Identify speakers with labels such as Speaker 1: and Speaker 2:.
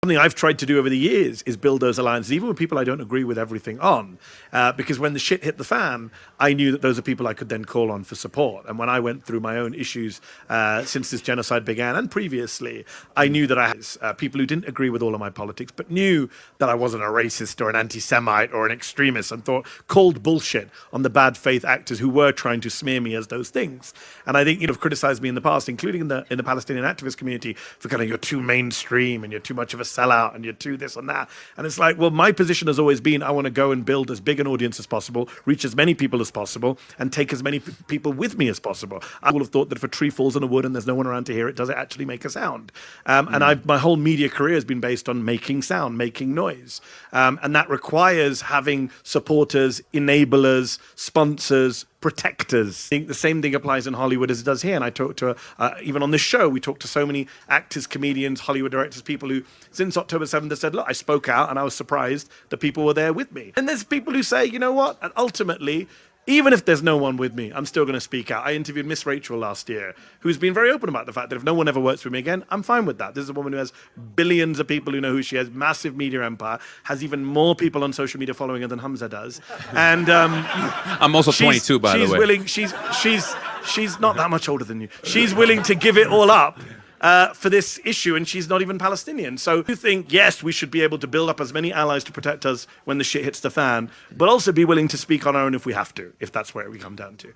Speaker 1: Something I've tried to do over the years is build those alliances, even with people I don't agree with everything on, because when the shit hit the fan, I knew that those are people I could then call on for support. And when I went through my own issues since this genocide began and previously, I knew that I had people who didn't agree with all of my politics, but knew that I wasn't a racist or an anti-Semite or an extremist, and called bullshit on the bad faith actors who were trying to smear me as those things. And I think have criticized me in the past, including in the Palestinian activist community, for kind of you're too mainstream and you're too much of a sellout and you're too this and that. And it's like, well, my position has always been I want to go and build as big an audience as possible, reach as many people as possible, and take as many people with me as possible. I would have thought that if a tree falls in a wood and there's no one around to hear it, does it actually make a sound? And my whole media career has been based on making sound, making noise. And that requires having supporters, enablers, sponsors, protectors. I think the same thing applies in Hollywood as it does here. And I talk to, even on this show, we talk to so many actors, comedians, Hollywood directors, people who, since October 7th, have said, look, I spoke out and I was surprised that people were there with me. And there's people who say, you know what? And ultimately, even if there's no one with me, I'm still going to speak out. I interviewed Miss Rachel last year, who's been very open about the fact that if no one ever works with me again, I'm fine with that. This is a woman who has billions of people who know who she is, massive media empire, has even more people on social media following her than Hamza does. And
Speaker 2: I'm also 22, by the way.
Speaker 1: She's not that much older than you. She's willing to give it all up for this issue, and she's not even Palestinian. So you think, yes, we should be able to build up as many allies to protect us when the shit hits the fan, but also be willing to speak on our own if we have to, if that's where we come down to.